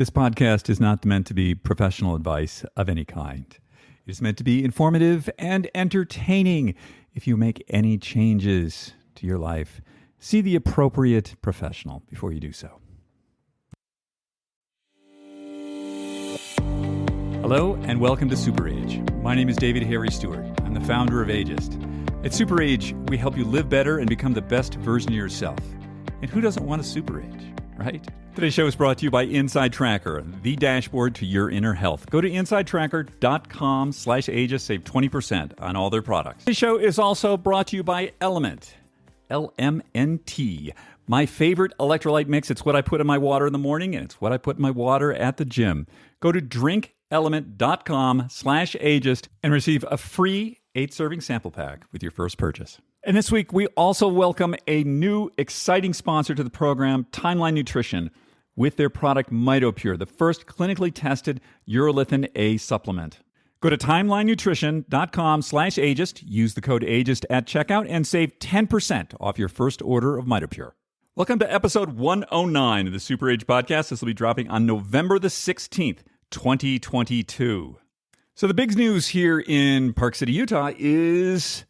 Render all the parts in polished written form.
This podcast is not meant to be professional advice of any kind. It is meant to be informative and entertaining. If you make any changes to your life, see the appropriate professional before you do so. Hello and welcome to Super Age. My name is David Harry Stewart. I'm the founder of Ageist. At Super Age, we help you live better and become the best version of yourself. And who doesn't want a super age, right? Today's show is brought to you by Inside Tracker, the dashboard to your inner health. Go to insidetracker.com/ageist, save 20% on all their products. Today's show is also brought to you by Element, LMNT, my favorite electrolyte mix. It's what I put in my water in the morning, and it's what I put in my water at the gym. Go to drinkelement.com/ageist and receive a free 8-serving sample pack with your first purchase. And this week, we also welcome a new exciting sponsor to the program, Timeline Nutrition, with their product MitoPure, the first clinically tested urolithin A supplement. Go to timelinenutrition.com/ageist, use the code ageist at checkout, and save 10% off your first order of MitoPure. Welcome to episode 109 of the Super Age Podcast. This will be dropping on November the 16th, 2022. So the big news here in Park City, Utah is,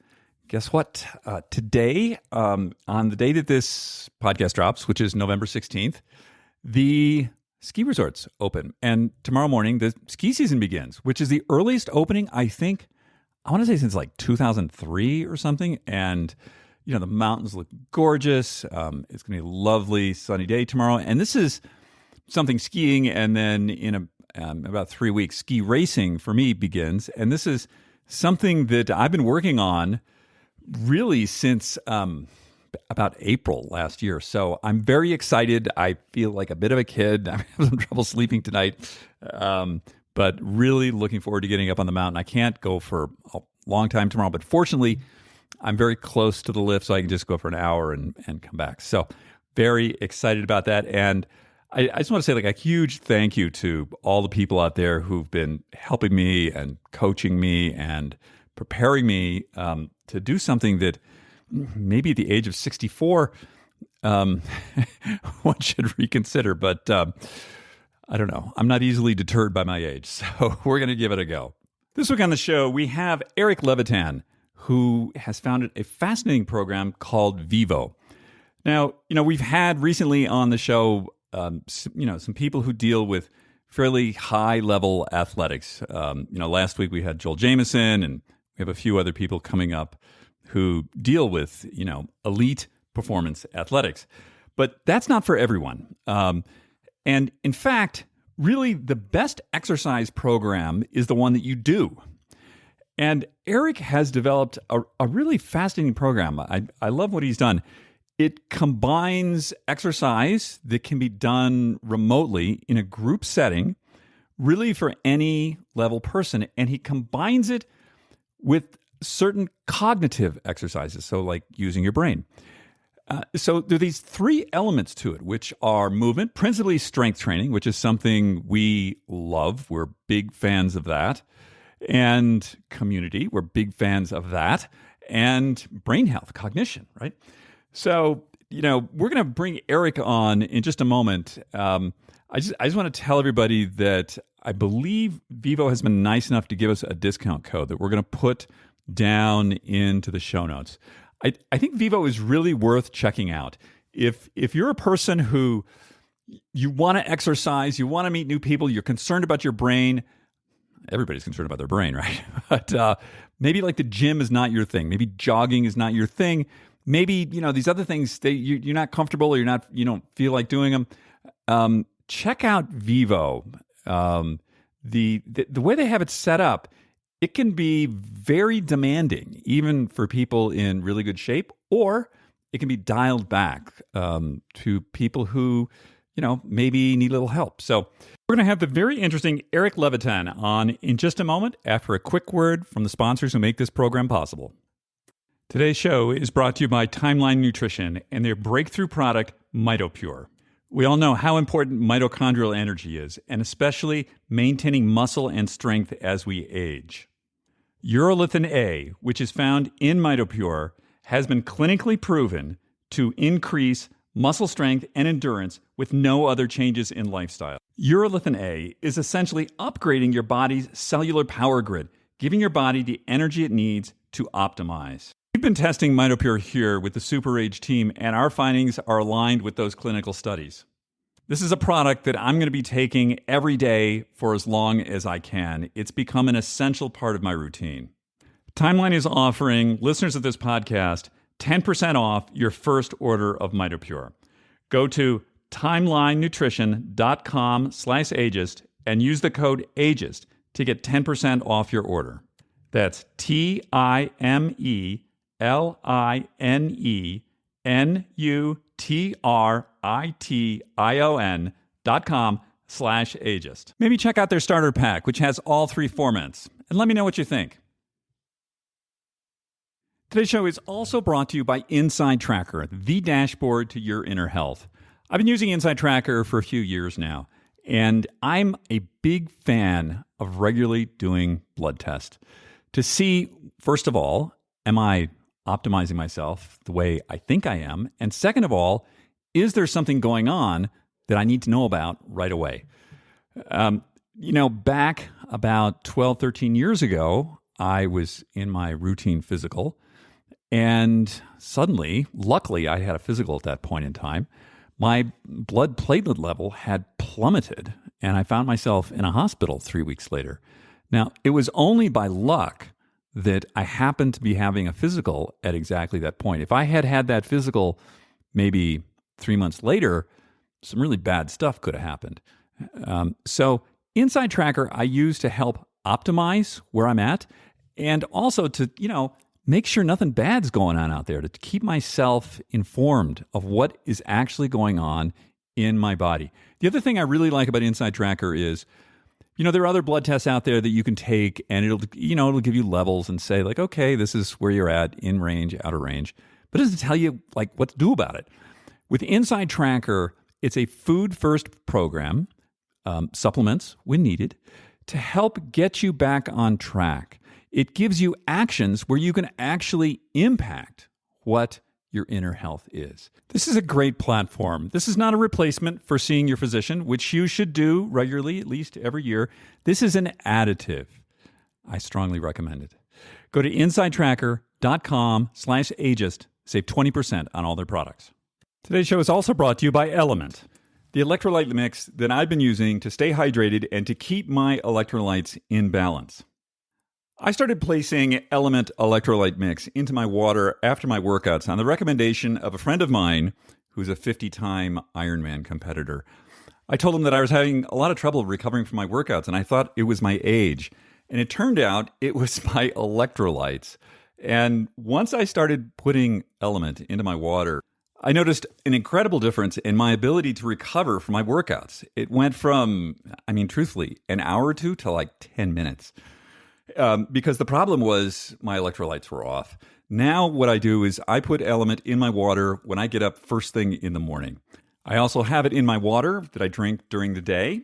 guess what? Today, on the day that this podcast drops, which is November 16th, the ski resorts open. And tomorrow morning, the ski season begins, which is the earliest opening, I think, I want to say since like 2003 or something. And, you know, the mountains look gorgeous. It's going to be a lovely sunny day tomorrow. And this is something skiing. And then in about 3 weeks, ski racing for me begins. And this is something that I've been working on really since about April last year. So I'm very excited. I feel like a bit of a kid. I'm having some trouble sleeping tonight, but really looking forward to getting up on the mountain. I can't go for a long time tomorrow, but fortunately, I'm very close to the lift, so I can just go for an hour and come back. So very excited about that. And I just want to say like a huge thank you to all the people out there who've been helping me and coaching me and preparing me to do something that maybe at the age of 64, one should reconsider. But I don't know. I'm not easily deterred by my age, so we're going to give it a go. This week on the show, we have Eric Levitan, who has founded a fascinating program called Vivo. Now, we've had recently on the show some people who deal with fairly high-level athletics. Last week we had Joel Jameson, and we have a few other people coming up who deal with, elite performance athletics. But that's not for everyone. And in fact, really the best exercise program is the one that you do. And Eric has developed a really fascinating program. I love what he's done. It combines exercise that can be done remotely in a group setting, really for any level person. And he combines it with certain cognitive exercises, so like using your brain. So there are these 3 elements to it, which are movement, principally strength training, which is something we love. We're big fans of that. And community, we're big fans of that. And brain health, cognition, right? So, we're going to bring Eric on in just a moment. I just want to tell everybody that I believe Vivo has been nice enough to give us a discount code that we're going to put down into the show notes. I think Vivo is really worth checking out. If you're a person who you want to exercise, you want to meet new people, you're concerned about your brain. Everybody's concerned about their brain, right? But maybe like the gym is not your thing. Maybe jogging is not your thing. Maybe, these other things, you're not comfortable or you don't feel like doing them. Check out Vivo. The way they have it set up, it can be very demanding, even for people in really good shape, or it can be dialed back to people who, maybe need a little help. So we're going to have the very interesting Eric Levitan on in just a moment after a quick word from the sponsors who make this program possible. Today's show is brought to you by Timeline Nutrition and their breakthrough product, MitoPure. We all know how important mitochondrial energy is, and especially maintaining muscle and strength as we age. Urolithin A, which is found in MitoPure, has been clinically proven to increase muscle strength, and endurance with no other changes in lifestyle. Urolithin A is essentially upgrading your body's cellular power grid, giving your body the energy it needs to optimize. We've been testing MitoPure here with the Super Age team, and our findings are aligned with those clinical studies. This is a product that I'm going to be taking every day for as long as I can. It's become an essential part of my routine. Timeline is offering listeners of this podcast 10% off your first order of MitoPure. Go to timelinenutrition.com/ageist and use the code ageist to get 10% off your order. That's timelinenutrition.com/ageist. Maybe check out their starter pack, which has all 3 formats, and let me know what you think. Today's show is also brought to you by Inside Tracker, the dashboard to your inner health. I've been using Inside Tracker for a few years now, and I'm a big fan of regularly doing blood tests to see, first of all, am I optimizing myself the way I think I am? And second of all, is there something going on that I need to know about right away? Back about 12, 13 years ago, I was in my routine physical. And suddenly, luckily, I had a physical at that point in time. My blood platelet level had plummeted, and I found myself in a hospital 3 weeks later. Now, it was only by luck that I happened to be having a physical at exactly that point. If I had had that physical maybe 3 months later, some really bad stuff could have happened. So Inside Tracker I use to help optimize where I'm at, and also to, make sure nothing bad's going on out there, to keep myself informed of what is actually going on in my body. The other thing I really like about Inside Tracker is, there are other blood tests out there that you can take, and it'll give you levels and say, like, okay, this is where you're at, in range, out of range. But it doesn't tell you, like, what to do about it. With Inside Tracker, it's a food-first program, supplements when needed, to help get you back on track. It gives you actions where you can actually impact what your inner health is. This is a great platform. This is not a replacement for seeing your physician, which you should do regularly, at least every year. This is an additive. I strongly recommend it. Go to insidetracker.com/ageist. Save 20% on all their products. Today's show is also brought to you by Element, the electrolyte mix that I've been using to stay hydrated and to keep my electrolytes in balance. I started placing Element electrolyte mix into my water after my workouts on the recommendation of a friend of mine who's a 50-time Ironman competitor. I told him that I was having a lot of trouble recovering from my workouts, and I thought it was my age. And it turned out it was my electrolytes. And once I started putting Element into my water, I noticed an incredible difference in my ability to recover from my workouts. It went from, truthfully, an hour or two to like 10 minutes. Because the problem was my electrolytes were off. Now what I do is I put Element in my water when I get up first thing in the morning. I also have it in my water that I drink during the day.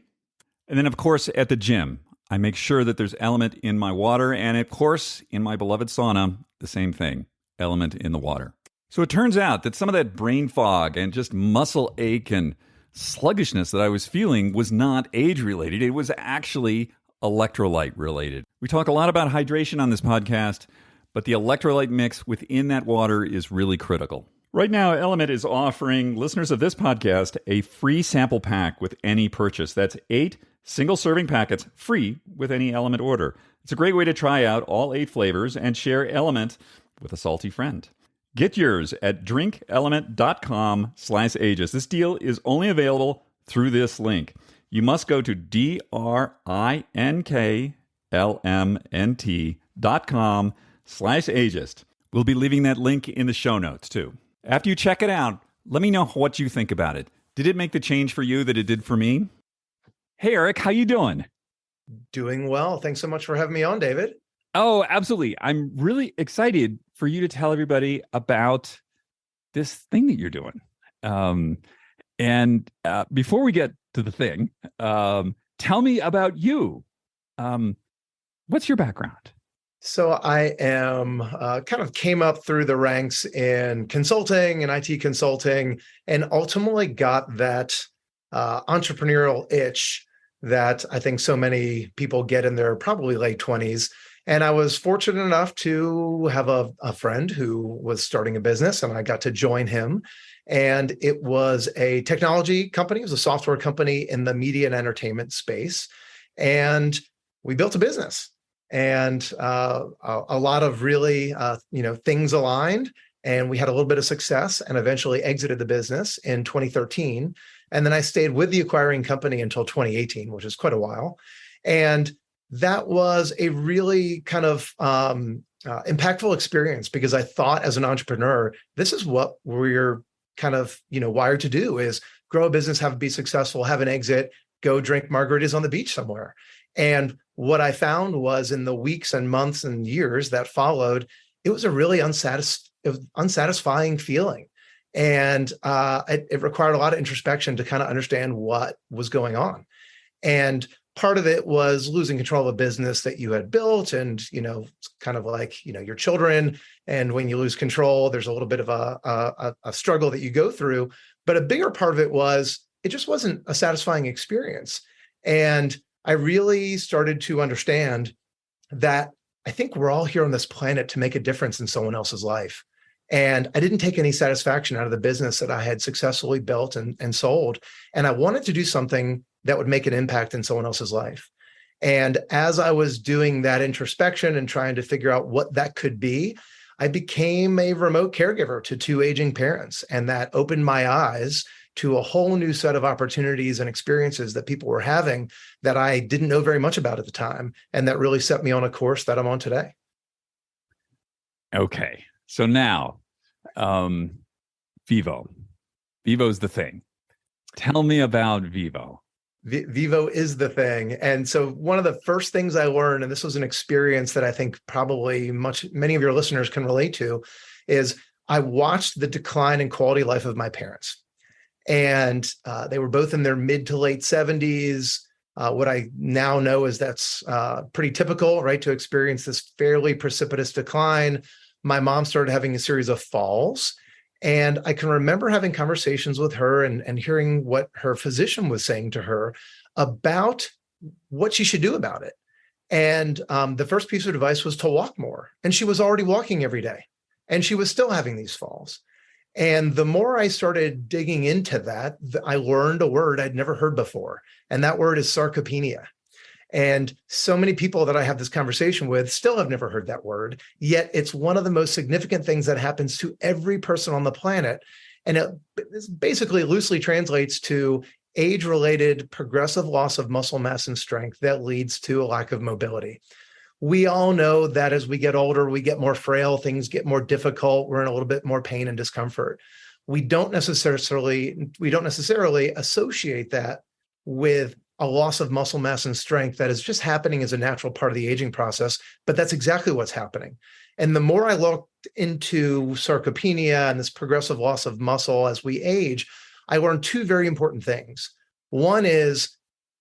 And then, of course, at the gym, I make sure that there's Element in my water. And, of course, in my beloved sauna, the same thing, Element in the water. So it turns out that some of that brain fog and just muscle ache and sluggishness that I was feeling was not age-related. It was actually electrolyte-related. We talk a lot about hydration on this podcast, but the electrolyte mix within that water is really critical. Right now, Element is offering listeners of this podcast a free sample pack with any purchase. That's 8 single-serving packets free with any Element order. It's a great way to try out all 8 flavors and share Element with a salty friend. Get yours at drinkelement.com/ageist. This deal is only available through this link. You must go to drinklmnt.com/ageist. We'll be leaving that link in the show notes too. After you check it out, let me know what you think about it. Did it make the change for you that it did for me? Hey, Eric, how you doing? Doing well. Thanks so much for having me on, David. Oh, absolutely. I'm really excited for you to tell everybody about this thing that you're doing. And before we get to the thing, tell me about you. What's your background? So I am kind of came up through the ranks in consulting and IT consulting, and ultimately got that entrepreneurial itch that I think so many people get in their probably late 20s. And I was fortunate enough to have a friend who was starting a business, and I got to join him. And it was a technology company, it was a software company in the media and entertainment space. And we built a business. And a lot of really, things aligned, and we had a little bit of success, and eventually exited the business in 2013. And then I stayed with the acquiring company until 2018, which is quite a while. And that was a really kind of impactful experience, because I thought, as an entrepreneur, this is what we're kind of wired to do: is grow a business, have it be successful, have an exit, go drink margaritas on the beach somewhere. And what I found was, in the weeks and months and years that followed, it was a really unsatisfying feeling. And it required a lot of introspection to kind of understand what was going on. And part of it was losing control of a business that you had built, and, it's kind of like, your children. And when you lose control, there's a little bit of a struggle that you go through. But a bigger part of it was, it just wasn't a satisfying experience. And I really started to understand that I think we're all here on this planet to make a difference in someone else's life. And I didn't take any satisfaction out of the business that I had successfully built and sold. And I wanted to do something that would make an impact in someone else's life. And as I was doing that introspection and trying to figure out what that could be, I became a remote caregiver to two aging parents. And that opened my eyes to a whole new set of opportunities and experiences that people were having that I didn't know very much about at the time. And that really set me on a course that I'm on today. Okay. So now, Vivo. Vivo's the thing. Tell me about Vivo. Vivo is the thing. And so one of the first things I learned, and this was an experience that I think probably many of your listeners can relate to, is I watched the decline in quality of life of my parents. And they were both in their mid to late 70s. What I now know is that's pretty typical, right, to experience this fairly precipitous decline. My mom started having a series of falls. And I can remember having conversations with her and hearing what her physician was saying to her about what she should do about it. And the first piece of advice was to walk more. And she was already walking every day, and she was still having these falls. And the more I started digging into that, I learned a word I'd never heard before. And that word is sarcopenia. And so many people that I have this conversation with still have never heard that word, yet it's one of the most significant things that happens to every person on the planet. And it basically loosely translates to age-related progressive loss of muscle mass and strength that leads to a lack of mobility. We all know that as we get older, we get more frail, things get more difficult, we're in a little bit more pain and discomfort. We don't necessarily associate that with a loss of muscle mass and strength that is just happening as a natural part of the aging process, but that's exactly what's happening. And the more I looked into sarcopenia and this progressive loss of muscle as we age, I learned two very important things. One is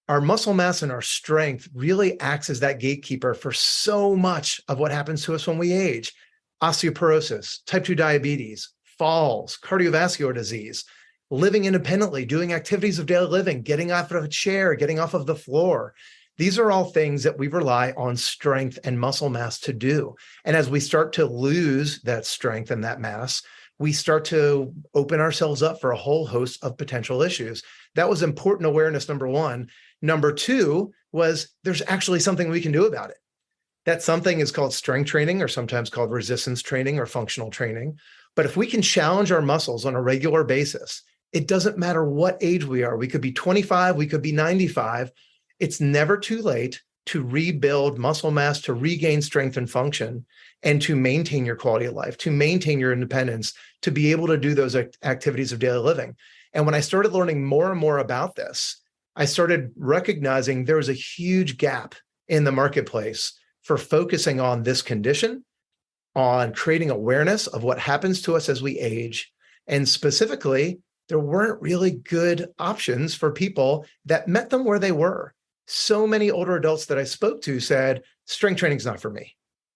our muscle mass and our strength really acts as that gatekeeper for so much of what happens to us when we age. Osteoporosis, type 2 diabetes, falls, cardiovascular disease, living independently, doing activities of daily living, getting off of a chair, getting off of the floor. These are all things that we rely on strength and muscle mass to do. And as we start to lose that strength and that mass, we start to open ourselves up for a whole host of potential issues. That was important awareness, number one. Number two was there's actually something we can do about it. That something is called strength training, or sometimes called resistance training or functional training. But if we can challenge our muscles on a regular basis, it doesn't matter what age we are. We could be 25, we could be 95. It's never too late to rebuild muscle mass, to regain strength and function, and to maintain your quality of life, to maintain your independence, to be able to do those activities of daily living. And when I started learning more and more about this, I started recognizing there was a huge gap in the marketplace for focusing on this condition, on creating awareness of what happens to us as we age. And specifically, there weren't really good options for people that met them where they were. So many older adults that I spoke to said, strength training is not for me.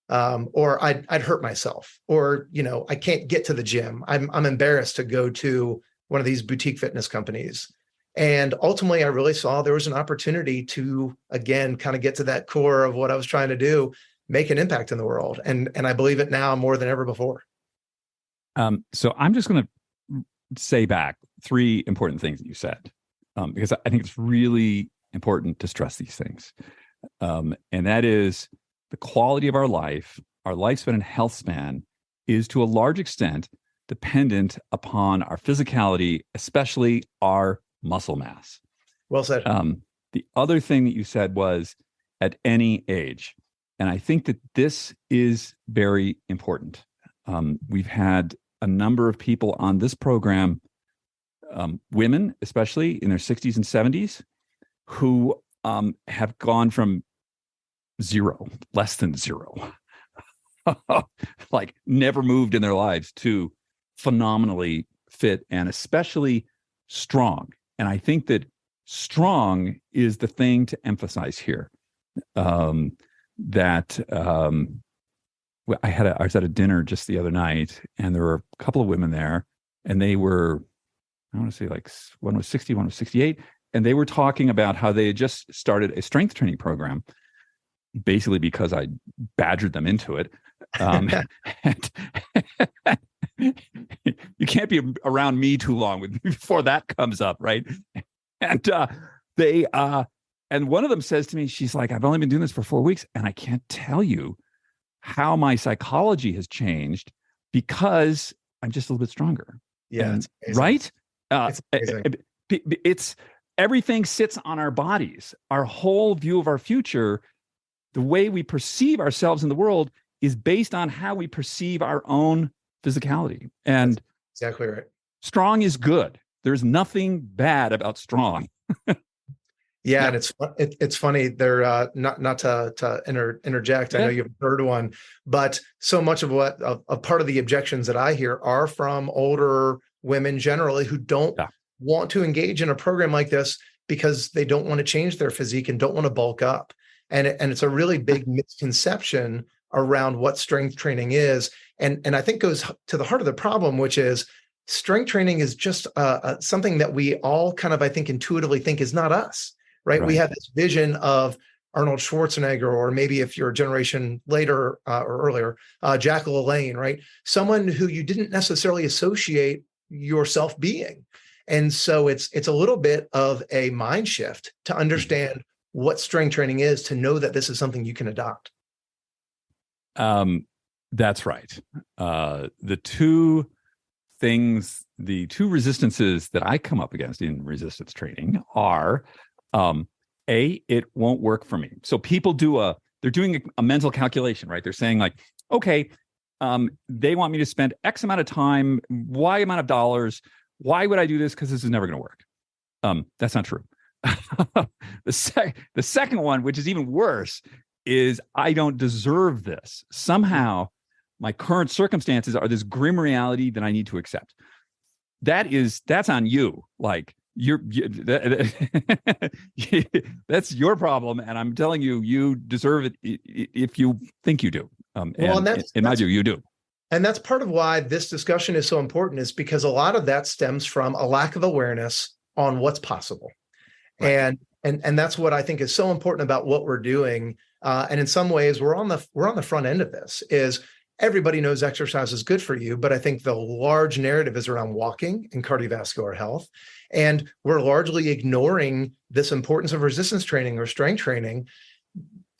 or I'd hurt myself, or, I can't get to the gym. I'm embarrassed to go to one of these boutique fitness companies. And ultimately, I really saw there was an opportunity to, again, kind of get to that core of what I was trying to do, make an impact in the world. And I believe it now more than ever before. So I'm just going to say back 3 important things that you said, because I think it's really important to stress these things. And that is the quality of our life, our lifespan and health span is to a large extent dependent upon our physicality, especially our muscle mass. Well said. The other thing that you said was at any age. And I think that this is very important. We've had a number of people on this program, women, especially in their 60s and 70s, who have gone from 0, less than 0, like never moved in their lives, to phenomenally fit and especially strong. And I think that strong is the thing to emphasize here. I was at a dinner just the other night, and there were a couple of women there, and they were, I want to say, like, one was 60, one was 68, and they were talking about how they had just started a strength training program, basically because I badgered them into it. And you can't be around me too long before that comes up, right? And and one of them says to me, she's like, I've only been doing this for 4 weeks, and I can't tell you how my psychology has changed because I'm just a little bit stronger. Yeah, right? It's amazing. It's everything sits on our bodies. Our whole view of our future, the way we perceive ourselves in the world, is based on how we perceive our own physicality. And that's exactly right. Strong is good. There's nothing bad about strong. Yeah, and it's funny. They're not to interject. I know you've heard one, but so much of what a part of the objections that I hear are from older women generally who don't want to engage in a program like this because they don't want to change their physique and don't want to bulk up. And it's a really big misconception around what strength training is, and I think goes to the heart of the problem, which is strength training is just something that we all kind of, I think, intuitively think is not us. Right? We have this vision of Arnold Schwarzenegger, or maybe if you're a generation later or earlier, Jack LaLanne, right? Someone who you didn't necessarily associate yourself being. And so it's a little bit of a mind shift to understand what strength training is, to know that this is something you can adopt. That's right. The two resistances that I come up against in resistance training are, it won't work for me. So people they're doing a mental calculation, right? They're saying like, okay, they want me to spend X amount of time, Y amount of dollars. Why would I do this? Because this is never going to work. That's not true. The second one, which is even worse, is I don't deserve this. Somehow my current circumstances are this grim reality that I need to accept. That's on you. Like, that's your problem, and I'm telling you, you deserve it if you think you do. In my view, you do. And that's part of why this discussion is so important, is because a lot of that stems from a lack of awareness on what's possible. Right. And that's what I think is so important about what we're doing. And in some ways, we're on the front end of this. Is everybody knows exercise is good for you, but I think the large narrative is around walking and cardiovascular health. And we're largely ignoring this importance of resistance training or strength training.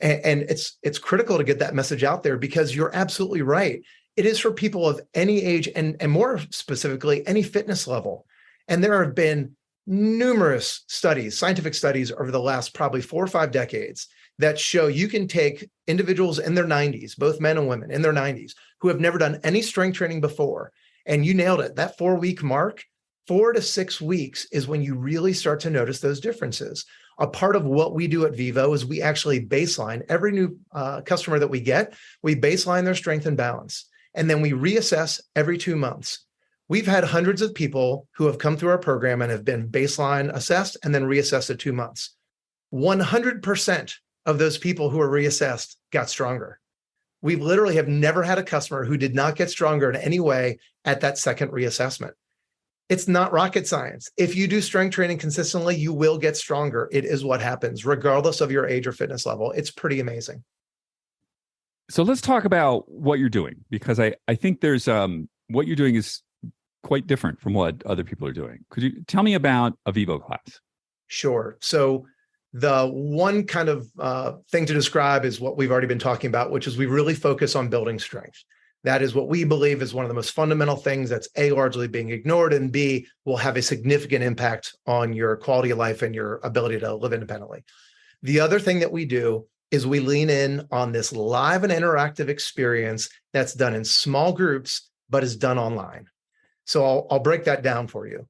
And it's critical to get that message out there, because you're absolutely right. It is for people of any age, and more specifically, any fitness level. And there have been numerous studies, scientific studies over the last probably 4 or 5 decades, that show you can take individuals in their 90s, both men and women in their 90s, who have never done any strength training before. And you nailed it. That 4-week mark, 4 to 6 weeks is when you really start to notice those differences. A part of what we do at Vivo is we actually baseline every new customer that we get. We baseline their strength and balance, and then we reassess every 2 months. We've had hundreds of people who have come through our program and have been baseline assessed and then reassessed at 2 months. 100% of those people who are reassessed got stronger. We literally have never had a customer who did not get stronger in any way at that second reassessment. It's not rocket science. If you do strength training consistently, you will get stronger. It is what happens, regardless of your age or fitness level. It's pretty amazing. So let's talk about what you're doing, because I think there's what you're doing is quite different from what other people are doing. Could you tell me about a Vivo class? Sure. So the one kind of thing to describe is what we've already been talking about, which is we really focus on building strength. That is what we believe is one of the most fundamental things that's A, largely being ignored, and B, will have a significant impact on your quality of life and your ability to live independently. The other thing that we do is we lean in on this live and interactive experience that's done in small groups, but is done online. So I'll break that down for you.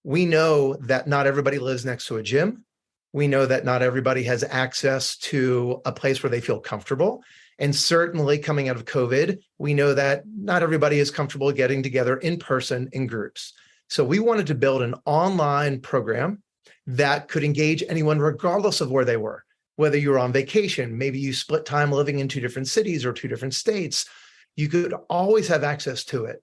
We know that not everybody lives next to a gym. We know that not everybody has access to a place where they feel comfortable. And certainly coming out of COVID, we know that not everybody is comfortable getting together in person in groups. So we wanted to build an online program that could engage anyone regardless of where they were, whether you were on vacation, maybe you split time living in 2 different cities or 2 different states, you could always have access to it.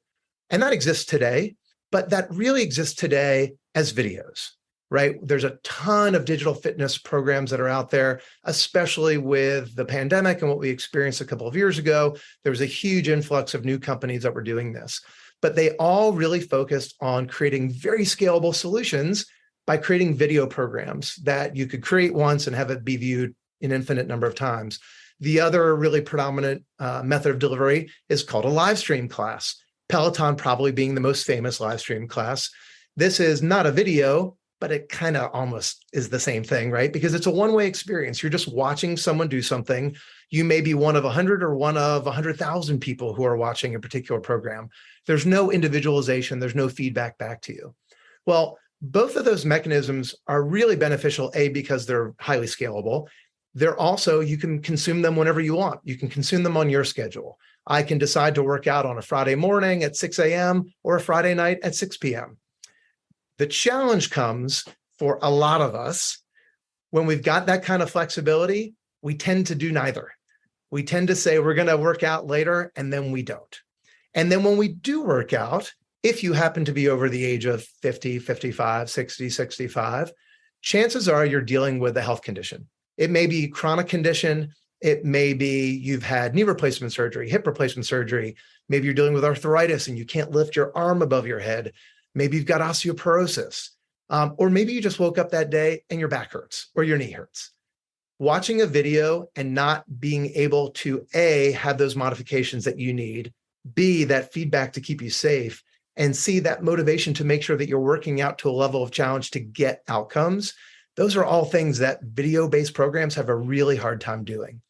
And that exists today, but that really exists today as videos. Right? There's a ton of digital fitness programs that are out there, especially with the pandemic and what we experienced a couple of years ago. There was a huge influx of new companies that were doing this, but they all really focused on creating very scalable solutions by creating video programs that you could create once and have it be viewed an infinite number of times. The other really predominant method of delivery is called a live stream class, Peloton probably being the most famous live stream class. This is not a video, but it kind of almost is the same thing, right? Because it's a one-way experience. You're just watching someone do something. You may be one of 100 or one of 100,000 people who are watching a particular program. There's no individualization. There's no feedback back to you. Well, both of those mechanisms are really beneficial, A, because they're highly scalable. They're also, you can consume them whenever you want. You can consume them on your schedule. I can decide to work out on a Friday morning at 6 a.m. or a Friday night at 6 p.m. The challenge comes for a lot of us when we've got that kind of flexibility. We tend to do neither. We tend to say we're going to work out later, and then we don't. And then when we do work out, if you happen to be over the age of 50, 55, 60, 65, chances are you're dealing with a health condition. It may be chronic condition. It may be you've had knee replacement surgery, hip replacement surgery. Maybe you're dealing with arthritis and you can't lift your arm above your head. Maybe you've got osteoporosis, or maybe you just woke up that day and your back hurts or your knee hurts. Watching a video and not being able to A, have those modifications that you need, B, that feedback to keep you safe, and C, that motivation to make sure that you're working out to a level of challenge to get outcomes. Those are all things that video-based programs have a really hard time doing.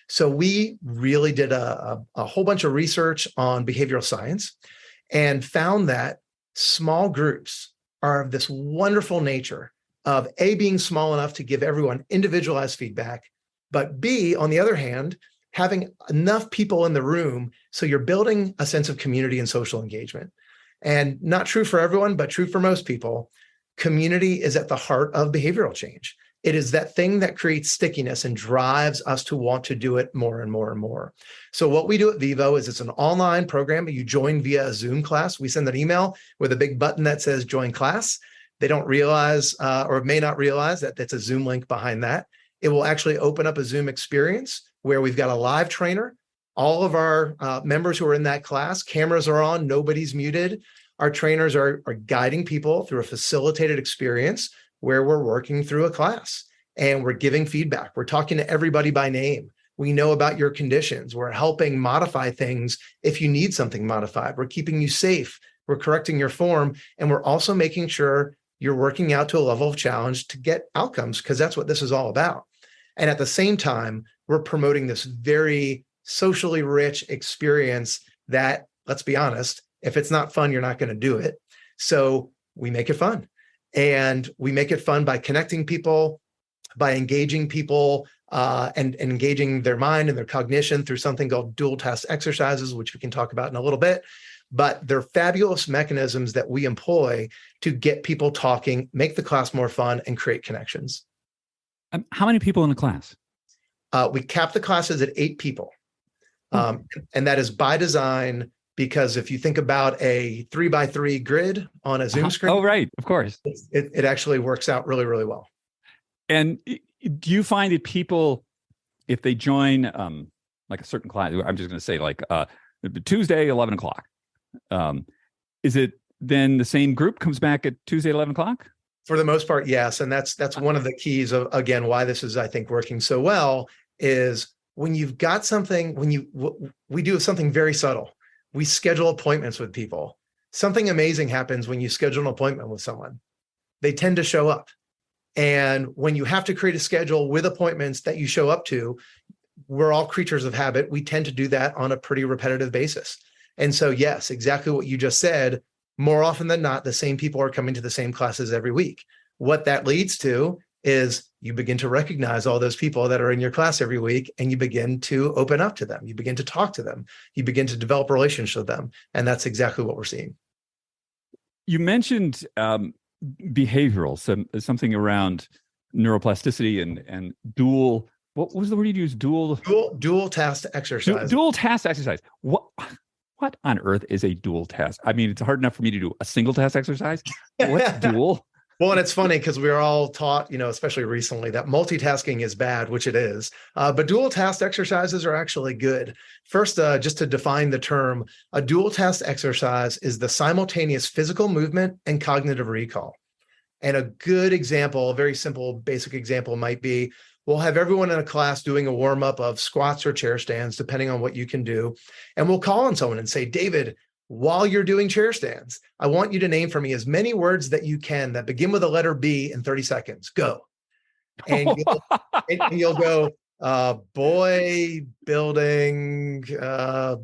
So we really did a whole bunch of research on behavioral science and found that small groups are of this wonderful nature of A, being small enough to give everyone individualized feedback, but B, on the other hand, having enough people in the room so you're building a sense of community and social engagement. And not true for everyone, but true for most people, community is at the heart of behavioral change. It is that thing that creates stickiness and drives us to want to do it more and more and more. So what we do at Vivo is it's an online program. You join via a Zoom class. We send an email with a big button that says join class. They don't realize or may not realize that that's a Zoom link behind that. It will actually open up a Zoom experience where we've got a live trainer. All of our members who are in that class, cameras are on, nobody's muted. Our trainers are guiding people through a facilitated experience where we're working through a class and we're giving feedback. We're talking to everybody by name. We know about your conditions. We're helping modify things if you need something modified. We're keeping you safe. We're correcting your form. And we're also making sure you're working out to a level of challenge to get outcomes, because that's what this is all about. And at the same time, we're promoting this very socially rich experience that, let's be honest, if it's not fun, you're not going to do it. So we make it fun. And we make it fun by connecting people, by engaging people and engaging their mind and their cognition through something called dual task exercises, which we can talk about in a little bit. But they're fabulous mechanisms that we employ to get people talking, make the class more fun, and create connections. How many people in the class? We cap the classes at 8 people. And that is by design, because if you think about a 3x3 grid on a Zoom screen, oh, right, of course, it actually works out really, really well. And do you find that people, if they join like a certain class, I'm just going to say like Tuesday, 11 o'clock, is it then the same group comes back at Tuesday, 11 o'clock? For the most part, yes. And that's one of the keys of, again, why this is, I think, working so well is when you've got something, we do something very subtle. We schedule appointments with people. Something amazing happens when you schedule an appointment with someone. They tend to show up. And when you have to create a schedule with appointments that you show up to, we're all creatures of habit. We tend to do that on a pretty repetitive basis. And so, yes, exactly what you just said, more often than not, the same people are coming to the same classes every week. What that leads to is you begin to recognize all those people that are in your class every week, and you begin to open up to them. You begin to talk to them. You begin to develop a relationship with them. And that's exactly what we're seeing. You mentioned behavioral, something around neuroplasticity and dual. What was the word you used? Dual task exercise. Dual task exercise. What on earth is a dual task? I mean, it's hard enough for me to do a single task exercise. What's dual? Well, and it's funny because we are all taught, especially recently, that multitasking is bad, which it is. But dual task exercises are actually good. First, just to define the term, a dual task exercise is the simultaneous physical movement and cognitive recall. And a good example, a very simple, basic example might be, we'll have everyone in a class doing a warm-up of squats or chair stands, depending on what you can do. And we'll call on someone and say, David, while you're doing chair stands, I want you to name for me as many words that you can that begin with the letter B in 30 seconds. Go. And you'll go, boy, building,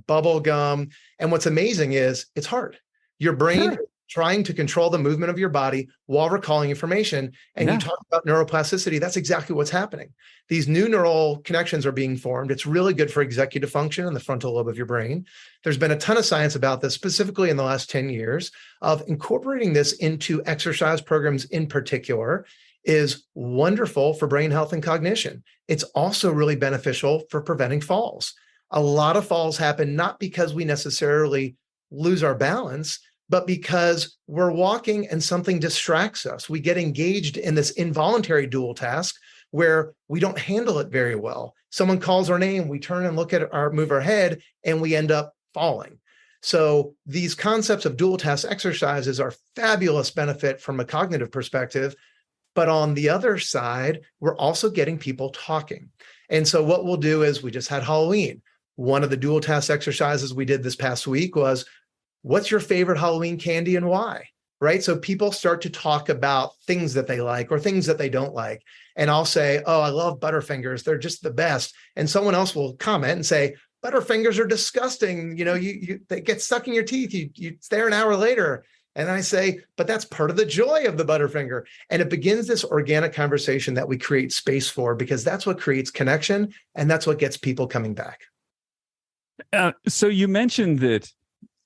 bubble gum. And what's amazing is it's hard. Your brain trying to control the movement of your body while recalling information. And you talk about neuroplasticity, that's exactly what's happening. These new neural connections are being formed. It's really good for executive function in the frontal lobe of your brain. There's been a ton of science about this, specifically in the last 10 years, of incorporating this into exercise programs in particular is wonderful for brain health and cognition. It's also really beneficial for preventing falls. A lot of falls happen not because we necessarily lose our balance, but because we're walking and something distracts us. We get engaged in this involuntary dual task where we don't handle it very well. Someone calls our name, we turn and move our head, and we end up falling. So these concepts of dual task exercises are fabulous benefit from a cognitive perspective. But on the other side, we're also getting people talking. And so what we'll do is, we just had Halloween. One of the dual task exercises we did this past week was, what's your favorite Halloween candy and why? Right? So people start to talk about things that they like or things that they don't like. And I'll say, oh, I love Butterfingers. They're just the best. And someone else will comment and say, Butterfingers are disgusting. They get stuck in your teeth. It's there an hour later. And I say, but that's part of the joy of the Butterfinger. And it begins this organic conversation that we create space for, because that's what creates connection. And that's what gets people coming back. So you mentioned that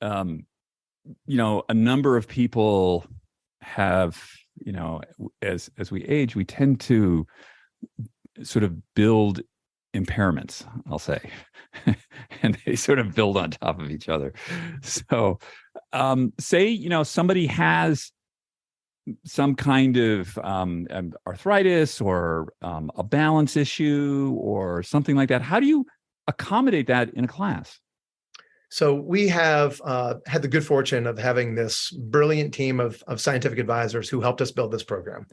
a number of people have, as we age, we tend to sort of build impairments, I'll say, and they sort of build on top of each other. So say, somebody has some kind of arthritis or a balance issue or something like that. How do you accommodate that in a class? So we have had the good fortune of having this brilliant team of scientific advisors who helped us build this program.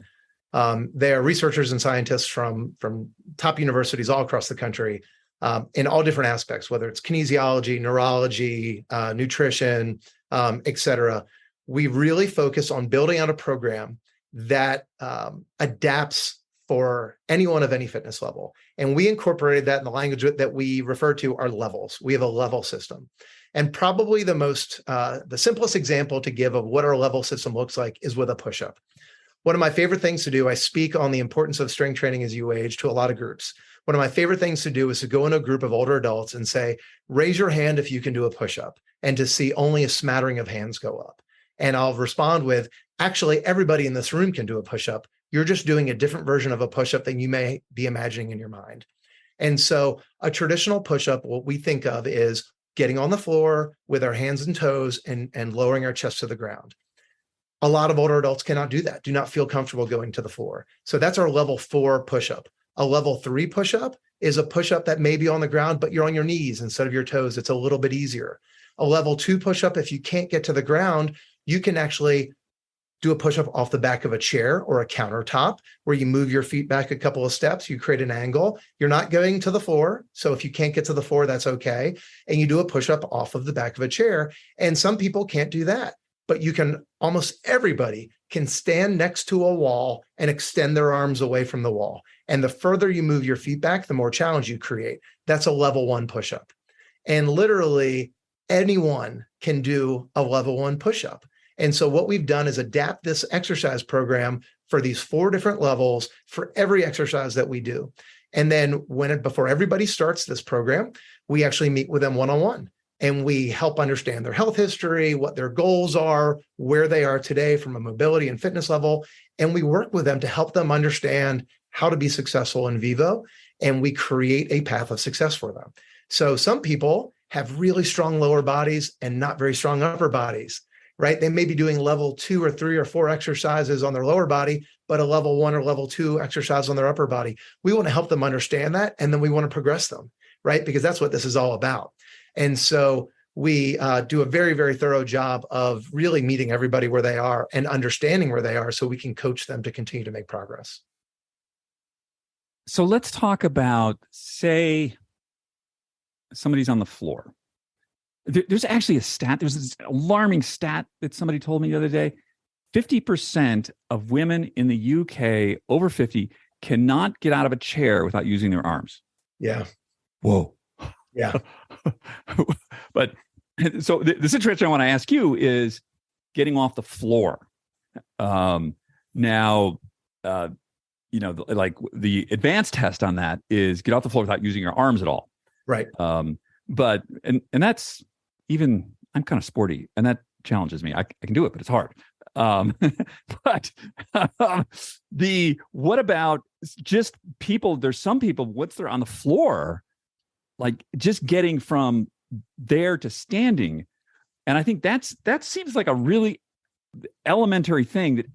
They are researchers and scientists from top universities all across the country in all different aspects, whether it's kinesiology, neurology, nutrition, et cetera. We really focus on building out a program that adapts for anyone of any fitness level. And we incorporated that in the language that we refer to our levels. We have a level system. And probably the simplest example to give of what our level system looks like is with a push-up. One of my favorite things to do, I speak on the importance of strength training as you age to a lot of groups. One of my favorite things to do is to go in a group of older adults and say, raise your hand if you can do a push-up, and to see only a smattering of hands go up. And I'll respond with, actually, everybody in this room can do a push-up. You're just doing a different version of a push-up than you may be imagining in your mind. And so a traditional push-up, what we think of is getting on the floor with our hands and toes and lowering our chest to the ground. A lot of older adults cannot do that, do not feel comfortable going to the floor. So that's our level 4 push-up. A level 3 push-up is a push-up that may be on the ground, but you're on your knees instead of your toes. It's a little bit easier. A level 2 push-up, if you can't get to the ground, you can actually do a push-up off the back of a chair or a countertop where you move your feet back a couple of steps, you create an angle. You're not going to the floor. So if you can't get to the floor, that's okay. And you do a push-up off of the back of a chair. And some people can't do that, but you can, almost everybody can stand next to a wall and extend their arms away from the wall. And the further you move your feet back, the more challenge you create. That's a level 1 push-up. And literally anyone can do a level 1 push-up. And so what we've done is adapt this exercise program for these 4 different levels for every exercise that we do. And then before everybody starts this program, we actually meet with them one-on-one. And we help understand their health history, what their goals are, where they are today from a mobility and fitness level. And we work with them to help them understand how to be successful in Vivo. And we create a path of success for them. So some people have really strong lower bodies and not very strong upper bodies, right? They may be doing level 2 or 3 or 4 exercises on their lower body, but a level 1 or level 2 exercise on their upper body. We want to help them understand that. And then we want to progress them, right? Because that's what this is all about. And so we do a very, very thorough job of really meeting everybody where they are and understanding where they are so we can coach them to continue to make progress. So let's talk about, say, somebody's on the floor. There's actually a stat. There's this alarming stat that somebody told me the other day. 50% of women in the UK over 50 cannot get out of a chair without using their arms. Yeah. Whoa. Yeah. But so the situation I want to ask you is getting off the floor. Now, like the advanced test on that is get off the floor without using your arms at all. Right. But that's even, I'm kind of sporty and that challenges me. I can do it, but it's hard. But what about just people? There's some people, once they're on the floor, like just getting from there to standing. And I think that seems like a really elementary thing that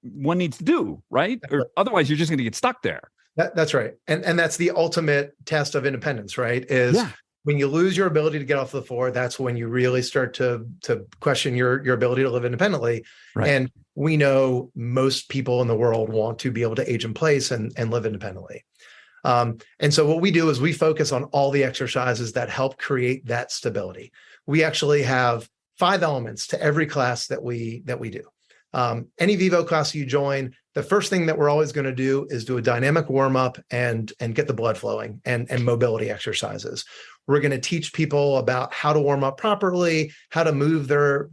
one needs to do, right? Or otherwise you're just going to get stuck there. That's right. And that's the ultimate test of independence, right? Is when you lose your ability to get off the floor, that's when you really start to question your ability to live independently. Right. And we know most people in the world want to be able to age in place and live independently. And so what we do is we focus on all the exercises that help create that stability. We actually have 5 elements to every class that we do. Any Vivo class you join, the first thing that we're always going to do is do a dynamic warm-up and get the blood flowing and mobility exercises. We're going to teach people about how to warm up properly, how to move their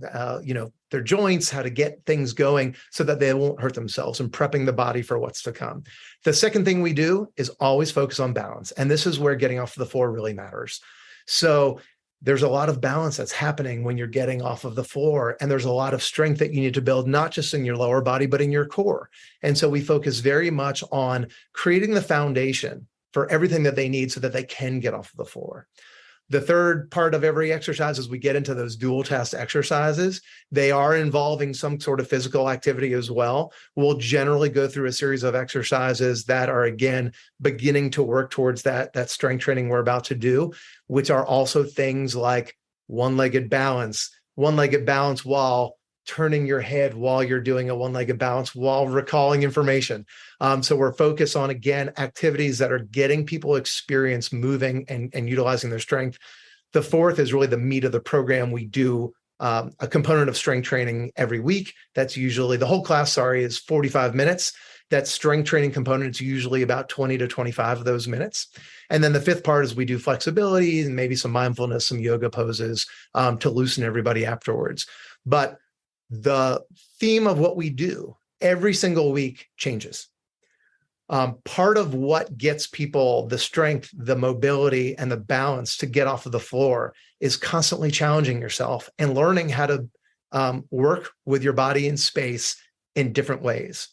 joints, how to get things going so that they won't hurt themselves, and prepping the body for what's to come. The second thing we do is always focus on balance. And this is where getting off the floor really matters. So there's a lot of balance that's happening when you're getting off of the floor. And there's a lot of strength that you need to build, not just in your lower body, but in your core. And so we focus very much on creating the foundation for everything that they need so that they can get off of the floor. The third part of every exercise is we get into those dual task exercises. They are involving some sort of physical activity as well. We'll generally go through a series of exercises that are, again, beginning to work towards that strength training we're about to do, which are also things like one-legged balance while turning your head while you're doing a one-legged balance while recalling information. So we're focused on, again, activities that are getting people experience moving and utilizing their strength. The fourth is really the meat of the program. We do a component of strength training every week. That's usually, the whole class, is 45 minutes. That strength training component is usually about 20 to 25 of those minutes. And then the fifth part is we do flexibility and maybe some mindfulness, some yoga poses to loosen everybody afterwards. But the theme of what we do every single week changes. Part of what gets people the strength, the mobility, and the balance to get off of the floor is constantly challenging yourself and learning how to work with your body in space in different ways.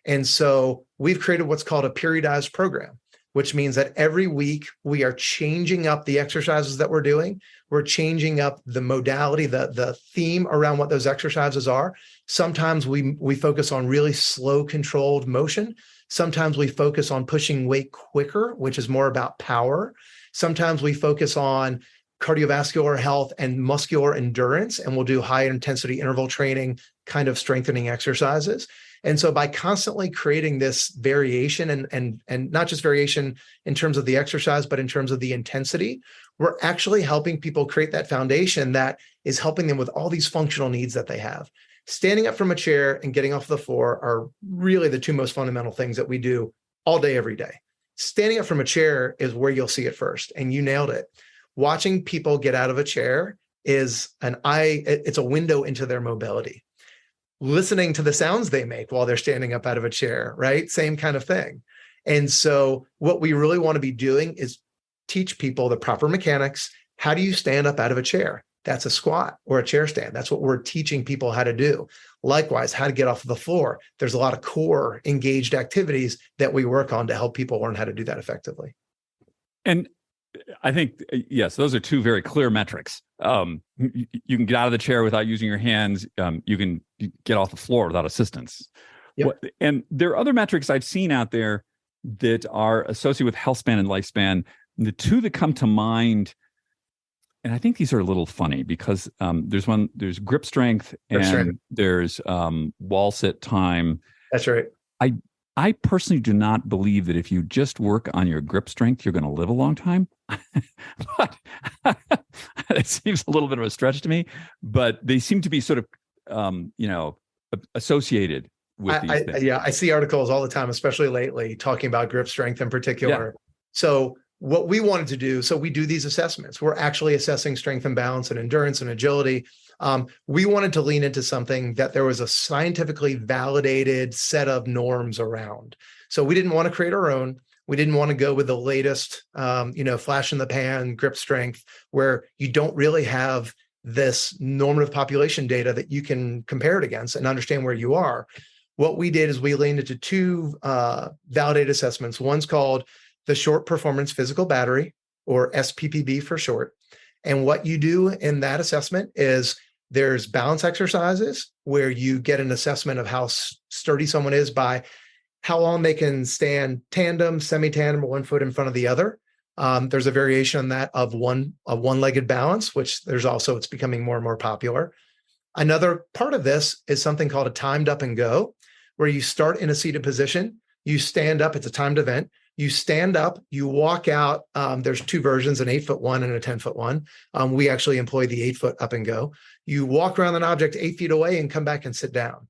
And so we've created what's called a periodized program, which means that every week we are changing up the exercises that we're doing. We're changing up the modality, the theme around what those exercises are. Sometimes we focus on really slow, controlled motion. Sometimes we focus on pushing weight quicker, which is more about power. Sometimes we focus on cardiovascular health and muscular endurance, and we'll do high intensity interval training, kind of strengthening exercises. And so by constantly creating this variation and not just variation in terms of the exercise, but in terms of the intensity, we're actually helping people create that foundation that is helping them with all these functional needs that they have. Standing up from a chair and getting off the floor are really the two most fundamental things that we do all day, every day. Standing up from a chair is where you'll see it first, and you nailed it. Watching people get out of a chair is it's a window into their mobility. Listening to the sounds they make while they're standing up out of a chair, right? Same kind of thing. And so what we really want to be doing is teach people the proper mechanics. How do you stand up out of a chair? That's a squat or a chair stand. That's what we're teaching people how to do. Likewise, how to get off of the floor. There's a lot of core engaged activities that we work on to help people learn how to do that effectively. And I think, yes, those are two very clear metrics. You can get out of the chair without using your hands. You can get off the floor without assistance. Yep. And there are other metrics I've seen out there that are associated with health span and lifespan. The two that come to mind, and I think these are a little funny because there's grip strength and there's wall sit time. That's right. I personally do not believe that if you just work on your grip strength, you're going to live a long time. But it seems a little bit of a stretch to me, but they seem to be sort of, associated with these things. Yeah, I see articles all the time, especially lately, talking about grip strength in particular. Yeah. So what we wanted to do, so we do these assessments. We're actually assessing strength and balance and endurance and agility. We wanted to lean into something that there was a scientifically validated set of norms around. So we didn't want to create our own. We didn't want to go with the latest, flash in the pan grip strength, where you don't really have this normative population data that you can compare it against and understand where you are. What we did is we leaned into two validated assessments. One's called the Short Performance Physical Battery, or SPPB for short. And what you do in that assessment is there's balance exercises where you get an assessment of how sturdy someone is by how long they can stand tandem, semi-tandem, or one foot in front of the other. There's a variation on that of one-legged balance, which it's becoming more and more popular. Another part of this is something called a timed up and go, where you start in a seated position, you stand up, it's a timed event. You stand up, you walk out. There's two versions, an 8-foot one and a 10-foot one. We actually employ the 8-foot up and go. You walk around an object 8 feet away and come back and sit down.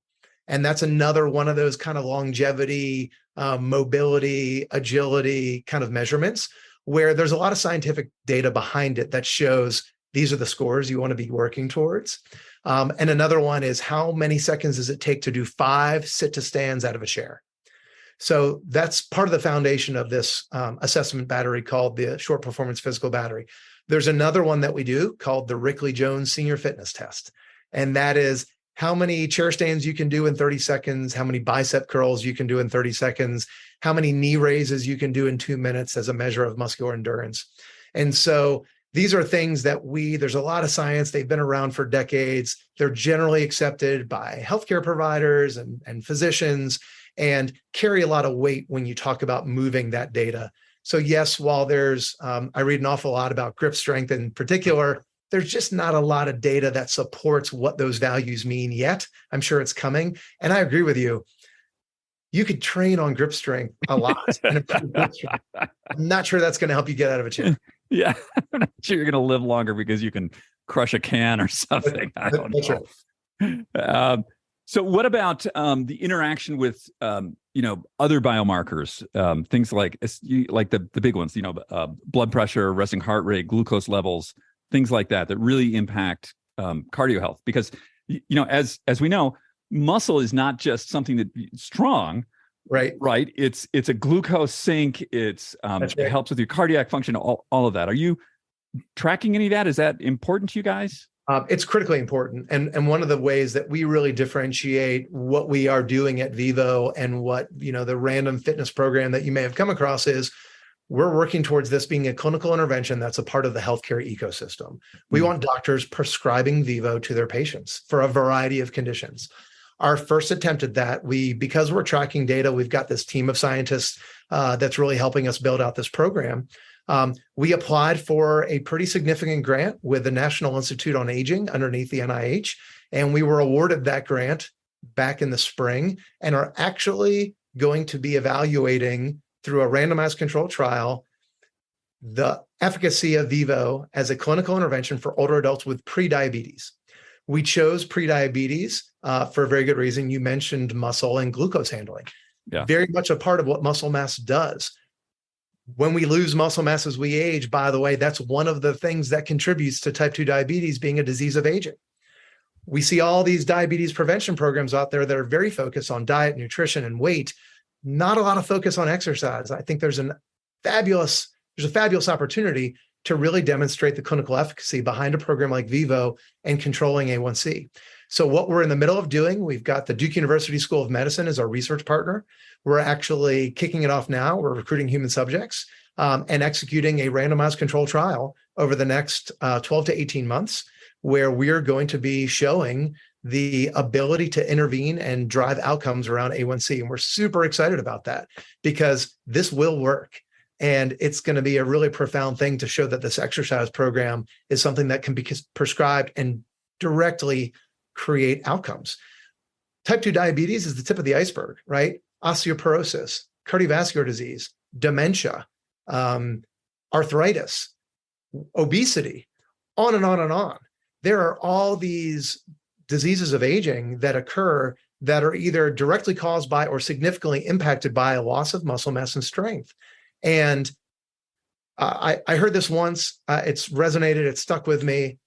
And that's another one of those kind of longevity, mobility, agility kind of measurements where there's a lot of scientific data behind it that shows these are the scores you want to be working towards. And another one is how many seconds does it take to do 5 sit to stands out of a chair? So that's part of the foundation of this assessment battery called the Short Performance Physical Battery. There's another one that we do called the Rickley-Jones Senior Fitness Test. And that is how many chair stands you can do in 30 seconds, how many bicep curls you can do in 30 seconds, how many knee raises you can do in 2 minutes as a measure of muscular endurance. And so these are things that there's a lot of science. They've been around for decades. They're generally accepted by healthcare providers and physicians, and carry a lot of weight when you talk about moving that data. So yes, while there's, I read an awful lot about grip strength in particular, there's just not a lot of data that supports what those values mean yet. I'm sure it's coming. And I agree with you. You could train on grip strength a lot. And improve grip strength. I'm not sure that's going to help you get out of a chair. Yeah, I'm not sure you're going to live longer because you can crush a can or something. I don't know. So what about the interaction with, other biomarkers, things like the big ones, blood pressure, resting heart rate, glucose levels, things like that really impact cardio health? Because, as we know, muscle is not just something that's strong, right? It's a glucose sink. It helps with your cardiac function, all of that. Are you tracking any of that? Is that important to you guys? It's critically important. And one of the ways that we really differentiate what we are doing at Vivo and what, the random fitness program that you may have come across is we're working towards this being a clinical intervention that's a part of the healthcare ecosystem. We want doctors prescribing Vivo to their patients for a variety of conditions. Our first attempt at that, because we're tracking data, we've got this team of scientists that's really helping us build out this program. We applied for a pretty significant grant with the National Institute on Aging underneath the NIH, and we were awarded that grant back in the spring and are actually going to be evaluating through a randomized controlled trial the efficacy of Vivo as a clinical intervention for older adults with prediabetes. We chose prediabetes for a very good reason. You mentioned muscle and glucose handling. Yeah. Very much a part of what muscle mass does. When we lose muscle mass as we age, by the way, that's one of the things that contributes to type 2 diabetes being a disease of aging. We see all these diabetes prevention programs out there that are very focused on diet, nutrition, and weight. Not a lot of focus on exercise. I think there's a fabulous opportunity to really demonstrate the clinical efficacy behind a program like Vivo and controlling A1C. So what we're in the middle of doing, we've got the Duke University School of Medicine as our research partner. We're actually kicking it off now. We're recruiting human subjects and executing a randomized controlled trial over the next 12 to 18 months, where we're going to be showing the ability to intervene and drive outcomes around A1C. And we're super excited about that because this will work. And it's going to be a really profound thing to show that this exercise program is something that can be prescribed and directly create outcomes. Type 2 diabetes is the tip of the iceberg, right? Osteoporosis, cardiovascular disease, dementia, arthritis, obesity, on and on and on. There are all these diseases of aging that occur that are either directly caused by or significantly impacted by a loss of muscle mass and strength. And I heard this once, it's resonated, it's stuck with me.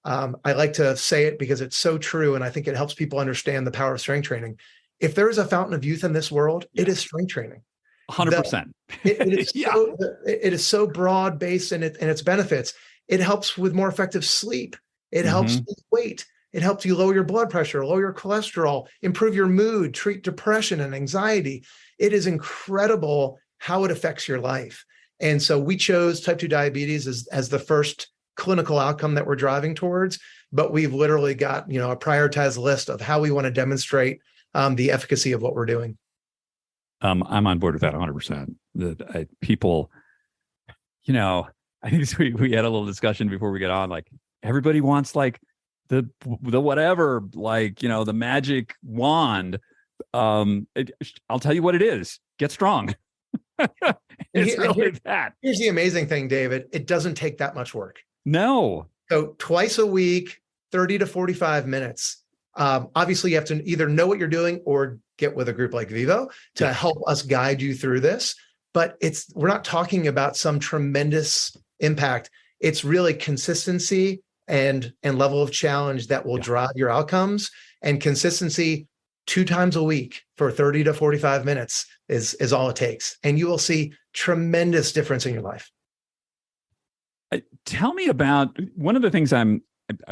I like to say it because it's so true. And I think it helps people understand the power of strength training. If there is a fountain of youth in this world, it is strength training. 100%. It is so broad based in its benefits. It helps with more effective sleep. It helps with weight. It helps you lower your blood pressure, lower your cholesterol, improve your mood, treat depression and anxiety. It is incredible how it affects your life. And so we chose type 2 diabetes as the first clinical outcome that we're driving towards, but we've literally got, a prioritized list of how we want to demonstrate the efficacy of what we're doing. I'm on board with that 100%. People, I think we had a little discussion before we get on, like everybody wants like the whatever, like, the magic wand. I'll tell you what it is. Get strong. It's really that. Here's the amazing thing, David. It doesn't take that much work. No. So twice a week, 30 to 45 minutes. Obviously, you have to either know what you're doing or get with a group like Vivo to help us guide you through this. But we're not talking about some tremendous impact. It's really consistency and level of challenge that will drive your outcomes, and consistency 2 times a week for 30 to 45 minutes is all it takes. And you will see tremendous difference in your life. Tell me about one of the things I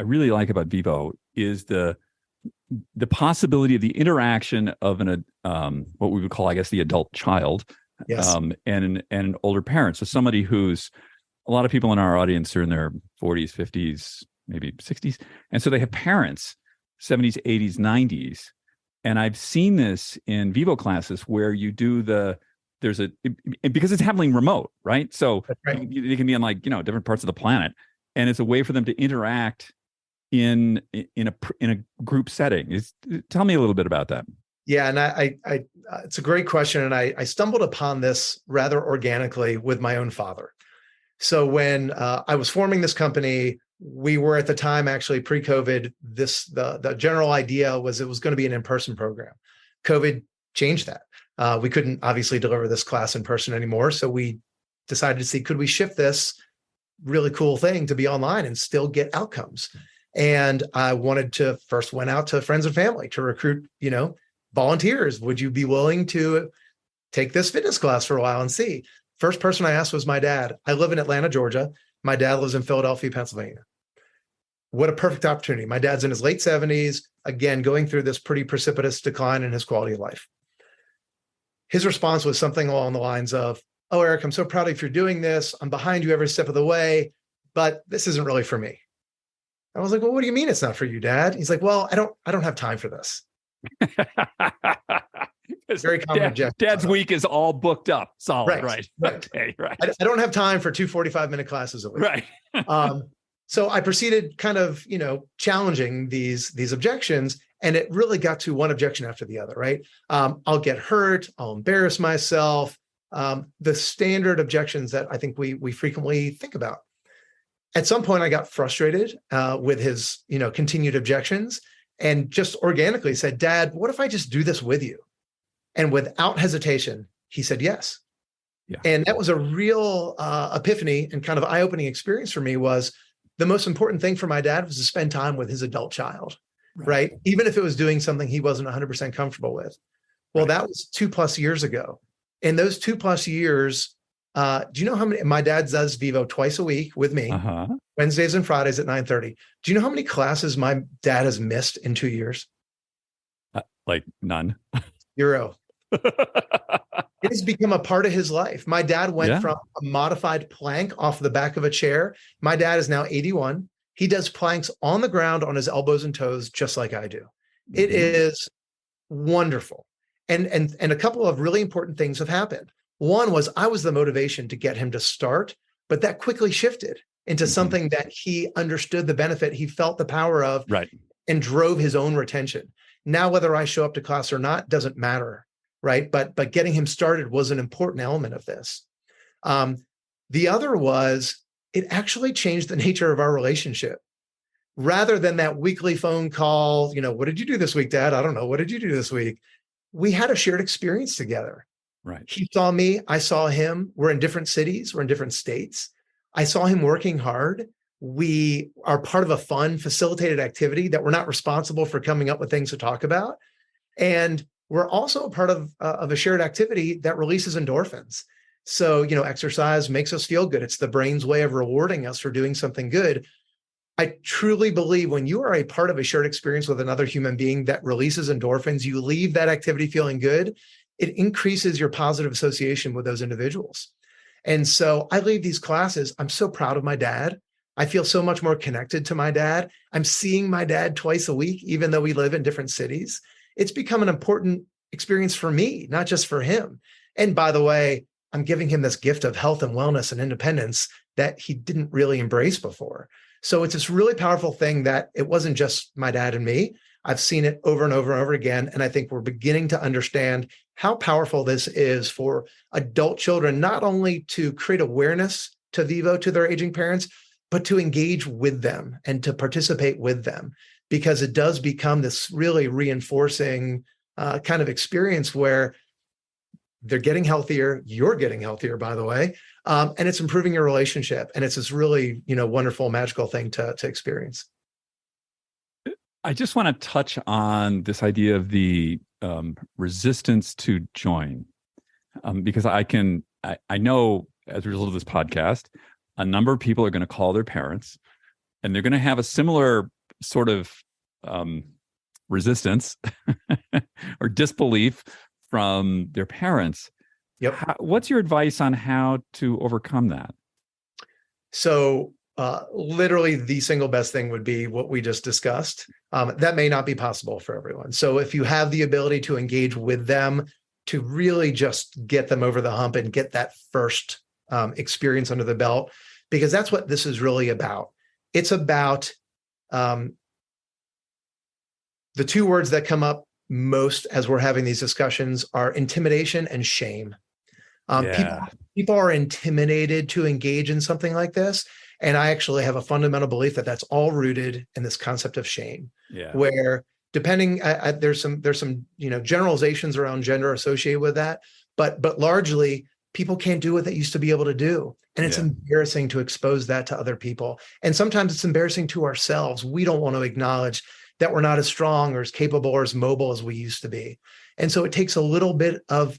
really like about Vivo is the possibility of the interaction of what we would call, I guess, the adult child, and an older parent. So somebody who's, a lot of people in our audience are in their 40s, 50s, maybe 60s. And so they have parents, 70s, 80s, 90s. And I've seen this in Vivo classes where you do because it's happening remote, right? So they can be in different parts of the planet. And it's a way for them to interact in a group setting. Tell me a little bit about that. Yeah, and I it's a great question, and I stumbled upon this rather organically with my own father. So when I was forming this company, we were at the time actually pre-COVID. The general idea was it was going to be an in-person program. COVID changed that. We couldn't obviously deliver this class in person anymore, so we decided to see, could we shift this really cool thing to be online and still get outcomes? And I wanted to first went out to friends and family to recruit, volunteers. Would you be willing to take this fitness class for a while and see? First person I asked was my dad. I live in Atlanta, Georgia. My dad lives in Philadelphia, Pennsylvania. What a perfect opportunity. My dad's in his late 70s, again, going through this pretty precipitous decline in his quality of life. His response was something along the lines of, oh, Eric, I'm so proud of you for doing this. I'm behind you every step of the way, but this isn't really for me. I was like, well, what do you mean it's not for you, Dad? He's like, well, I don't have time for this. Very common objection. Dad's week is all booked up. Solid, right? Okay, right. I don't have time for 2 45-minute classes a week. Right. So I proceeded kind of, challenging these objections, and it really got to one objection after the other, right? I'll get hurt. I'll embarrass myself. The standard objections that I think we frequently think about. At some point, I got frustrated with his, continued objections, and just organically said, Dad, what if I just do this with you? And without hesitation, he said yes. Yeah. And that was a real epiphany and kind of eye-opening experience for me. Was the most important thing for my dad was to spend time with his adult child, right? Even if it was doing something he wasn't 100% comfortable with. Well, that was 2+ years ago. In those 2+ years, do you know how many? My dad does Vivo twice a week with me, Wednesdays and Fridays at 9:30. Do you know how many classes my dad has missed in 2 years? Like none. 0. It has become a part of his life. My dad went from a modified plank off the back of a chair. My dad is now 81. He does planks on the ground on his elbows and toes, just like I do. It is wonderful. And a couple of really important things have happened. One was I was the motivation to get him to start, but that quickly shifted into something that he understood the benefit, he felt the power of, and drove his own retention. Now, whether I show up to class or not doesn't matter, right? But getting him started was an important element of this. The other was it actually changed the nature of our relationship. Rather than that weekly phone call, what did you do this week, Dad? I don't know. What did you do this week? We had a shared experience together. Right. He saw me, I saw him. We're in different cities, we're in different states. I saw him working hard. We are part of a fun, facilitated activity that we're not responsible for coming up with things to talk about. And we're also a part of a shared activity that releases endorphins. So, exercise makes us feel good. It's the brain's way of rewarding us for doing something good. I truly believe when you are a part of a shared experience with another human being that releases endorphins, you leave that activity feeling good, it increases your positive association with those individuals. And so I leave these classes. I'm so proud of my dad. I feel so much more connected to my dad. I'm seeing my dad twice a week, even though we live in different cities. It's become an important experience for me, not just for him. And by the way, I'm giving him this gift of health and wellness and independence that he didn't really embrace before. So it's this really powerful thing that it wasn't just my dad and me. I've seen it over and over and over again. And I think we're beginning to understand how powerful this is for adult children, not only to create awareness to Vivo, to their aging parents, but to engage with them and to participate with them, because it does become this really reinforcing kind of experience where they're getting healthier. You're getting healthier, by the way. And it's improving your relationship. And it's this really, wonderful, magical thing to experience. I just want to touch on this idea of the resistance to join, because I know as a result of this podcast, a number of people are going to call their parents and they're going to have a similar sort of resistance or disbelief from their parents. Yep. What's your advice on how to overcome that? So literally the single best thing would be what we just discussed. That may not be possible for everyone. So if you have the ability to engage with them, to really just get them over the hump and get that first experience under the belt, because that's what this is really about. It's about the two words that come up most as we're having these discussions are intimidation and shame. People are intimidated to engage in something like this. And I actually have a fundamental belief that that's all rooted in this concept of shame, where depending, there's some generalizations around gender associated with that, but largely people can't do what they used to be able to do. And it's embarrassing to expose that to other people. And sometimes it's embarrassing to ourselves. We don't want to acknowledge that we're not as strong or as capable or as mobile as we used to be. And so it takes a little bit of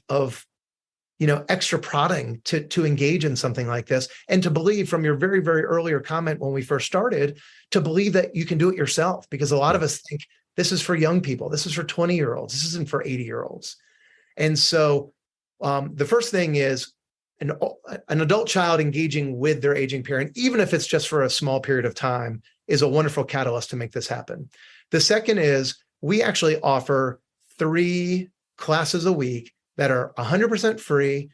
extra prodding to engage in something like this, and to believe, from your very, very earlier comment when we first started, to believe that you can do it yourself, because a lot of us think this is for young people. This is for 20-year-olds. This isn't for 80-year-olds. And so the first thing is, an adult child engaging with their aging parent, even if it's just for a small period of time, is a wonderful catalyst to make this happen. The second is we actually offer 3 classes a week that are 100% free,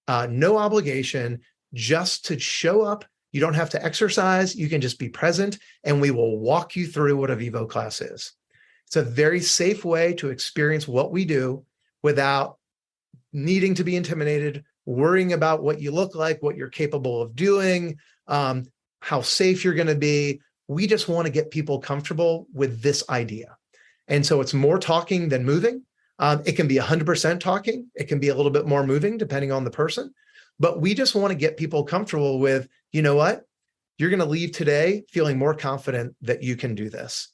no obligation, just to show up. You don't have to exercise. You can just be present, and we will walk you through what a Vivo class is. It's a very safe way to experience what we do without needing to be intimidated, worrying about what you look like, what you're capable of doing, how safe you're going to be. We just want to get people comfortable with this idea. And so it's more talking than moving. It can be 100% talking. It can be a little bit more moving depending on the person. But we just want to get people comfortable with, you know what? You're going to leave today feeling more confident that you can do this.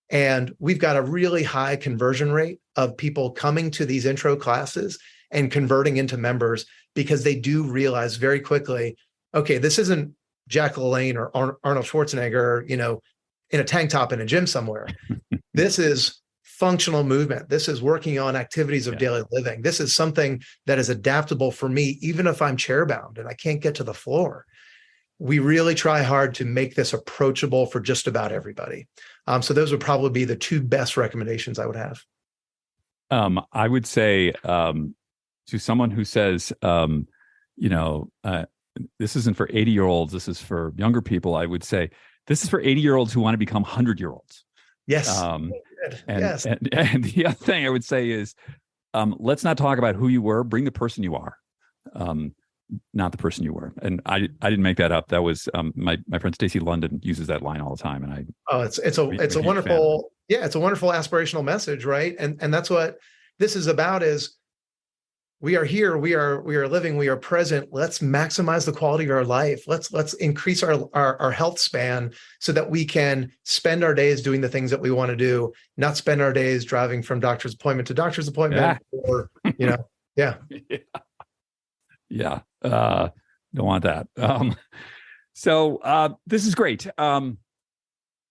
And we've got a really high conversion rate of people coming to these intro classes and converting into members because they do realize very quickly, okay, this isn't Jack LaLanne or Arnold Schwarzenegger, in a tank top in a gym somewhere. This is functional movement. This is working on activities of daily living. This is something that is adaptable for me, even if I'm chair-bound and I can't get to the floor. We really try hard to make this approachable for just about everybody. So those would probably be the 2 best recommendations I would have. I would say to someone who says, this isn't for 80-year-olds, this is for younger people, I would say, this is for 80-year-olds who want to become 100-year-olds. Yes. And the other thing I would say is, let's not talk about who you were, bring the person you are. Not the person you were. And I didn't make that up. That was my friend Stacey London uses that line all the time. And it's a wonderful, it's a wonderful aspirational message, right? And that's what this is about is we are here, we are living, we are present. Let's maximize the quality of our life. Let's increase our health span so that we can spend our days doing the things that we want to do, not spend our days driving from doctor's appointment to doctor's appointment or, Yeah. Don't want that. So this is great.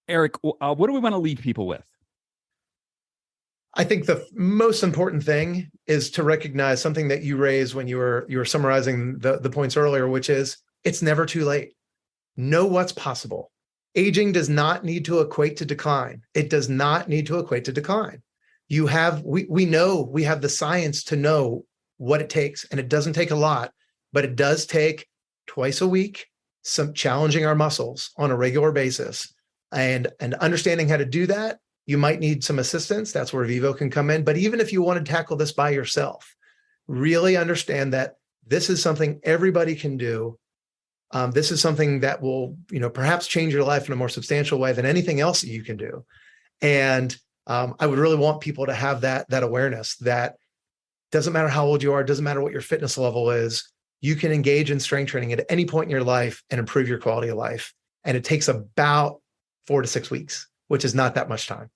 Eric, what do we want to leave people with? I think the most important thing is to recognize something that you raised when you were summarizing the points earlier, which is it's never too late. Know what's possible. Aging does not need to equate to decline. It does not need to equate to decline. We know we have the science to know what it takes, and it doesn't take a lot, but it does take twice a week, some challenging our muscles on a regular basis, and understanding how to do that. You might need some assistance. That's where Vivo can come in. But even if you want to tackle this by yourself, really understand that this is something everybody can do. This is something that will, perhaps change your life in a more substantial way than anything else that you can do. And I would really want people to have that awareness that doesn't matter how old you are, doesn't matter what your fitness level is, you can engage in strength training at any point in your life and improve your quality of life. And it takes about 4 to 6 weeks, which is not that much time.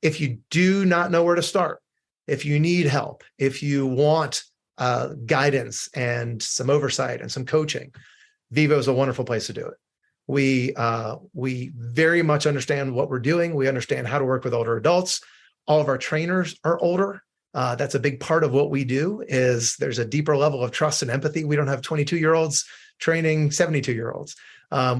If you do not know where to start, if you need help, if you want guidance and some oversight and some coaching, Vivo is a wonderful place to do it. We very much understand what we're doing. We understand how to work with older adults. All of our trainers are older. That's a big part of what we do is there's a deeper level of trust and empathy. We don't have 22-year-olds training 72-year-olds.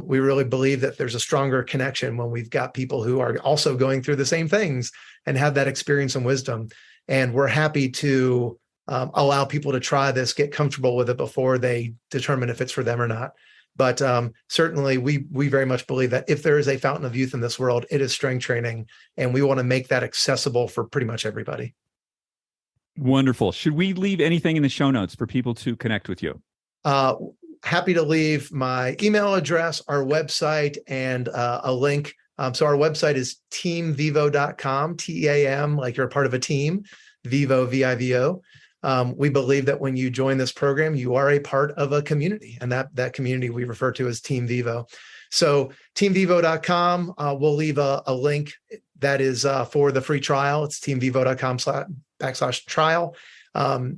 We really believe that there's a stronger connection when we've got people who are also going through the same things and have that experience and wisdom. And we're happy to allow people to try this, get comfortable with it before they determine if it's for them or not. But certainly we very much believe that if there is a fountain of youth in this world, it is strength training. And we want to make that accessible for pretty much everybody. Wonderful. Should we leave anything in the show notes for people to connect with you? Happy to leave my email address, our website, and a link. So our website is teamvivo.com, TEAM, like you're a part of a team, Vivo, VIVO. We believe that when you join this program, you are a part of a community, and that community we refer to as Team Vivo. So teamvivo.com, we'll leave a link that is for the free trial. It's teamvivo.com/trial.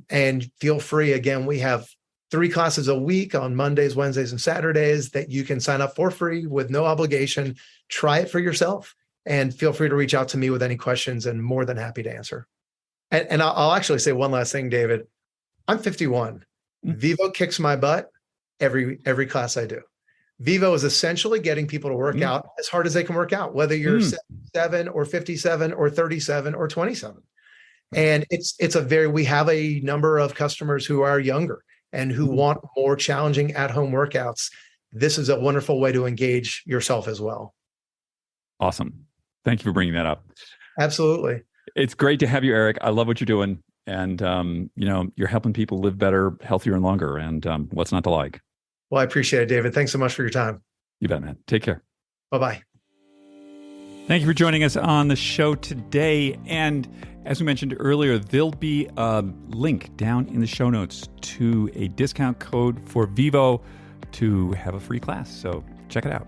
And feel free, again, we have 3 classes a week on Mondays, Wednesdays, and Saturdays that you can sign up for free with no obligation. Try it for yourself and feel free to reach out to me with any questions and more than happy to answer. And I'll actually say one last thing, David. I'm 51. Vivo kicks my butt. every class I do. Vivo is essentially getting people to work out as hard as they can work out, whether you're 7 or 57 or 37 or 27. And we have a number of customers who are younger and who want more challenging at-home workouts. This is a wonderful way to engage yourself as well. Awesome. Thank you for bringing that up. Absolutely. It's great to have you, Eric. I love what you're doing. And, you're helping people live better, healthier, and longer. And what's not to like? Well, I appreciate it, David. Thanks so much for your time. You bet, man. Take care. Bye-bye. Thank you for joining us on the show today. And as we mentioned earlier, there'll be a link down in the show notes to a discount code for Vivo to have a free class. So check it out.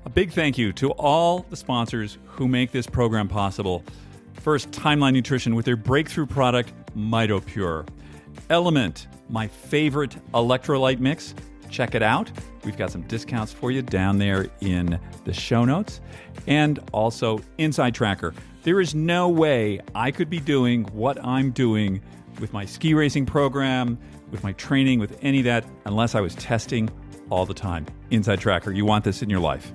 A big thank you to all the sponsors who make this program possible. First, Timeline Nutrition with their breakthrough product, MitoPure. Element, my favorite electrolyte mix. Check it out. We've got some discounts for you down there in the show notes. And also Inside Tracker. There is no way I could be doing what I'm doing with my ski racing program, with my training, with any of that, unless I was testing all the time. Inside Tracker, you want this in your life.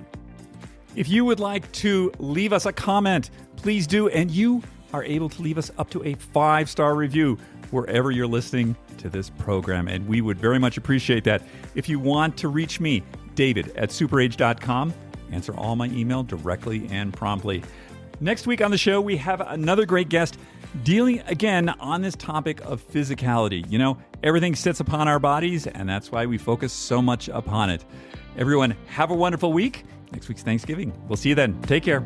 If you would like to leave us a comment, please do. And you are able to leave us up to a 5-star review wherever you're listening to this program. And we would very much appreciate that. If you want to reach me, david@superage.com. Answer all my email directly and promptly. Next week on the show, we have another great guest dealing again on this topic of physicality. Everything sits upon our bodies, and that's why we focus so much upon it. Everyone, have a wonderful week. Next week's Thanksgiving. We'll see you then. Take care.